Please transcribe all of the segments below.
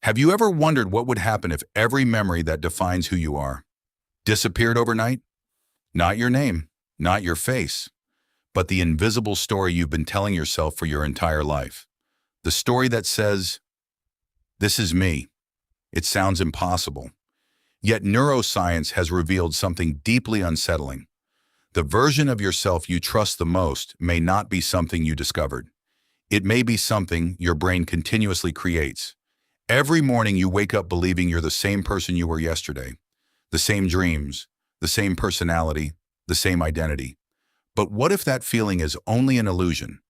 Have you ever wondered what would happen if every memory that defines who you are disappeared overnight? Not your name, not your face, but the invisible story you've been telling yourself for your entire life. The story that says, "This is me." It sounds impossible. Yet neuroscience has revealed something deeply unsettling. The version of yourself you trust the most may not be something you discovered. It may be something your brain continuously creates. Every morning you wake up believing you're the same person you were yesterday, the same dreams, the same personality, the same identity. But what if that feeling is only an illusion?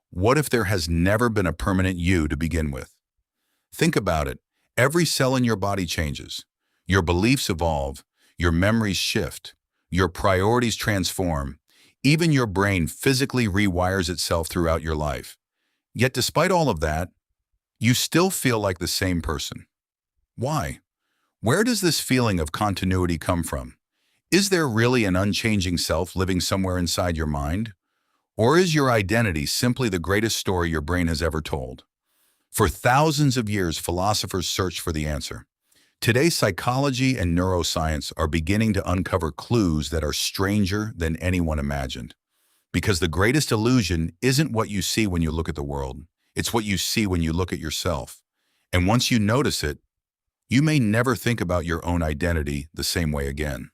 What if there has never been a permanent you to begin with? Think about it. Every cell in your body changes. Your beliefs evolve, your memories shift, your priorities transform. Even your brain physically rewires itself throughout your life. Yet despite all of that, you still feel like the same person. Why? Where does this feeling of continuity come from? Is there really an unchanging self living somewhere inside your mind? Or is your identity simply the greatest story your brain has ever told? For thousands of years, philosophers searched for the answer. Today, psychology and neuroscience are beginning to uncover clues that are stranger than anyone imagined. Because the greatest illusion isn't what you see when you look at the world. It's what you see when you look at yourself. And once you notice it, you may never think about your own identity the same way again.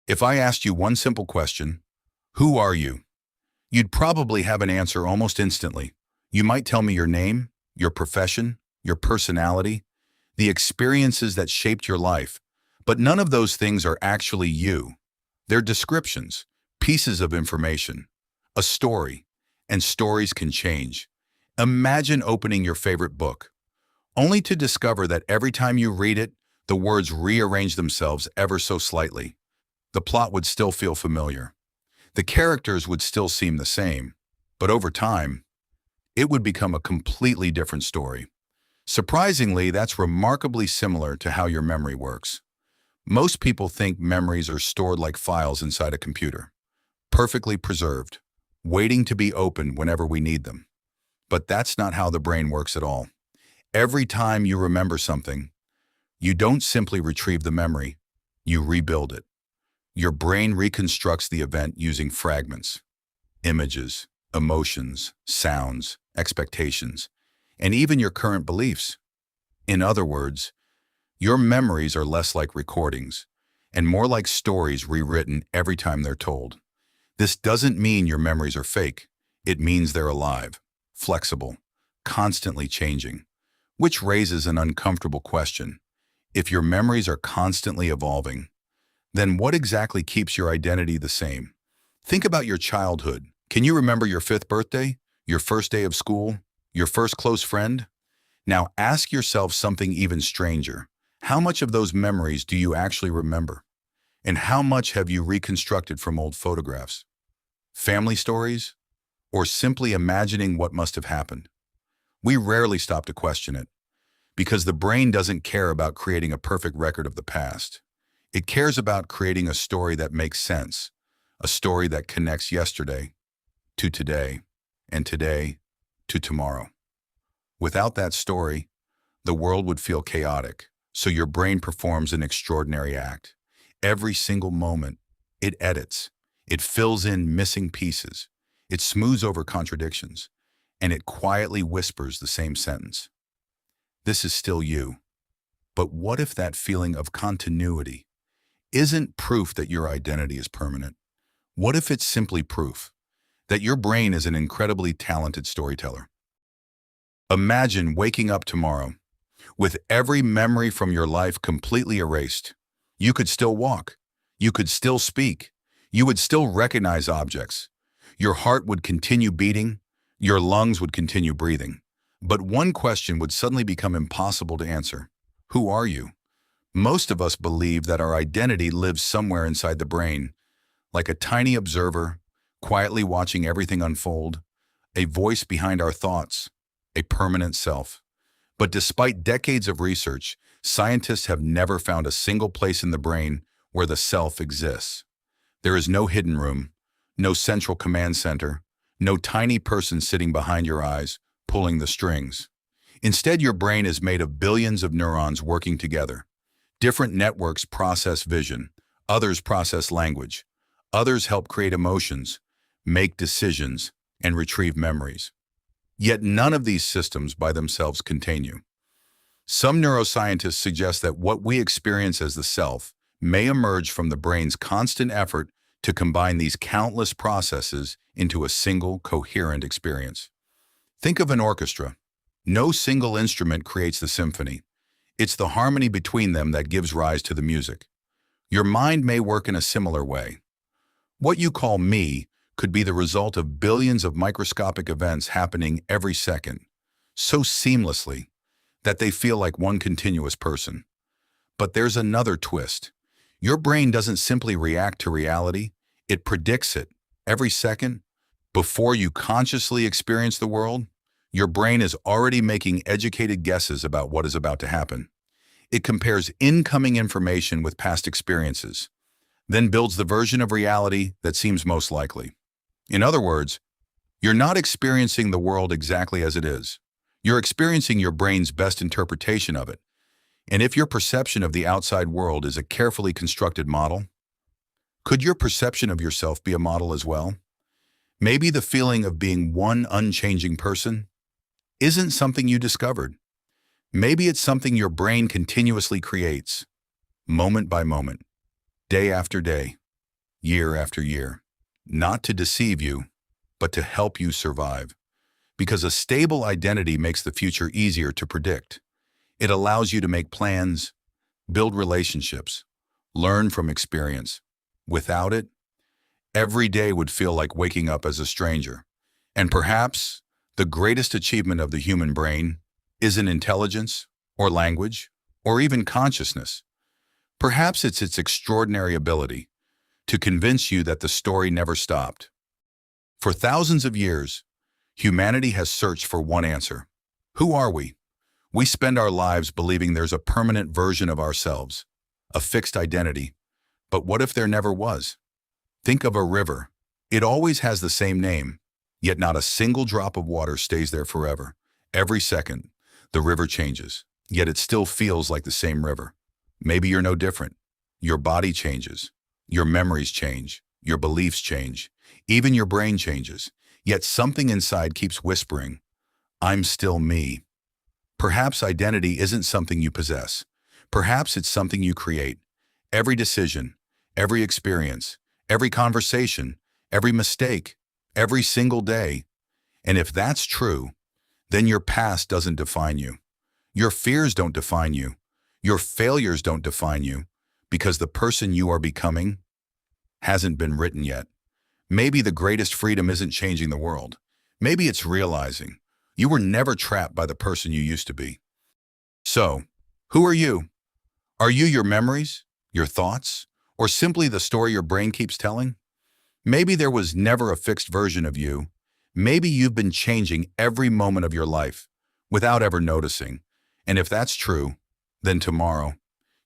If I asked you one simple question, who are you? You'd probably have an answer almost instantly. You might tell me your name, your profession, your personality, the experiences that shaped your life, but none of those things are actually you. They're descriptions, pieces of information, a story, and stories can change. Imagine opening your favorite book, only to discover that every time you read it, the words rearrange themselves ever so slightly. The plot would still feel familiar. The characters would still seem the same, but over time, it would become a completely different story. Surprisingly, that's remarkably similar to how your memory works. Most people think memories are stored like files inside a computer, perfectly preserved, waiting to be opened whenever we need them. But that's not how the brain works at all. Every time you remember something, you don't simply retrieve the memory, you rebuild it. Your brain reconstructs the event using fragments, images, emotions, sounds, expectations, and even your current beliefs. In other words, your memories are less like recordings and more like stories rewritten every time they're told. This doesn't mean your memories are fake. It means they're alive, flexible, constantly changing, which raises an uncomfortable question. If your memories are constantly evolving, then what exactly keeps your identity the same? Think about your childhood. Can you remember your fifth birthday, your first day of school, your first close friend? Now ask yourself something even stranger. How much of those memories do you actually remember? And how much have you reconstructed from old photographs, family stories, or simply imagining what must have happened? We rarely stop to question it, because the brain doesn't care about creating a perfect record of the past. It cares about creating a story that makes sense, a story that connects yesterday to today, and today to tomorrow. Without that story, the world would feel chaotic, so your brain performs an extraordinary act. Every single moment, it edits, it fills in missing pieces, it smooths over contradictions, and it quietly whispers the same sentence. This is still you. But what if that feeling of continuity isn't proof that your identity is permanent? What if it's simply proof that your brain is an incredibly talented storyteller? Imagine waking up tomorrow with every memory from your life completely erased. You could still walk. You could still speak. You would still recognize objects. Your heart would continue beating. Your lungs would continue breathing. But one question would suddenly become impossible to answer. Who are you? Most of us believe that our identity lives somewhere inside the brain, like a tiny observer, quietly watching everything unfold, a voice behind our thoughts, a permanent self. But despite decades of research, scientists have never found a single place in the brain where the self exists. There is no hidden room, no central command center, no tiny person sitting behind your eyes, pulling the strings. Instead, your brain is made of billions of neurons working together. Different networks process vision, others process language, others help create emotions, make decisions, and retrieve memories. Yet none of these systems by themselves contain you. Some neuroscientists suggest that what we experience as the self may emerge from the brain's constant effort to combine these countless processes into a single, coherent experience. Think of an orchestra. No single instrument creates the symphony. It's the harmony between them that gives rise to the music. Your mind may work in a similar way. What you call me could be the result of billions of microscopic events happening every second, so seamlessly that they feel like one continuous person. But there's another twist. Your brain doesn't simply react to reality, it predicts it every second. Before you consciously experience the world, your brain is already making educated guesses about what is about to happen. It compares incoming information with past experiences, then builds the version of reality that seems most likely. In other words, you're not experiencing the world exactly as it is. You're experiencing your brain's best interpretation of it. And if your perception of the outside world is a carefully constructed model, could your perception of yourself be a model as well? Maybe the feeling of being one unchanging person isn't something you discovered. Maybe it's something your brain continuously creates, moment by moment, day after day, year after year, not to deceive you, but to help you survive. Because a stable identity makes the future easier to predict. It allows you to make plans, build relationships, learn from experience. Without it, every day would feel like waking up as a stranger. And perhaps the greatest achievement of the human brain isn't intelligence, or language, or even consciousness. Perhaps it's its extraordinary ability to convince you that the story never stopped. For thousands of years, humanity has searched for one answer. Who are we? We spend our lives believing there's a permanent version of ourselves, a fixed identity. But what if there never was? Think of a river. It always has the same name, yet not a single drop of water stays there forever. Every second, the river changes, yet it still feels like the same river. Maybe you're no different. Your body changes, your memories change, your beliefs change, even your brain changes, yet something inside keeps whispering, I'm still me. Perhaps identity isn't something you possess. Perhaps it's something you create. Every decision, every experience, every conversation, every mistake, every single day. And if that's true, then your past doesn't define you. Your fears don't define you. Your failures don't define you, because the person you are becoming hasn't been written yet. Maybe the greatest freedom isn't changing the world. Maybe it's realizing you were never trapped by the person you used to be. So, who are you? Are you your memories, your thoughts, or simply the story your brain keeps telling? Maybe there was never a fixed version of you. Maybe you've been changing every moment of your life without ever noticing. And if that's true, then tomorrow,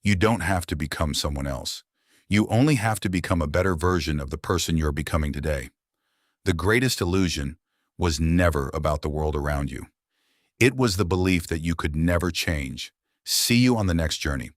you don't have to become someone else. You only have to become a better version of the person you're becoming today. The greatest illusion was never about the world around you. It was the belief that you could never change. See you on the next journey.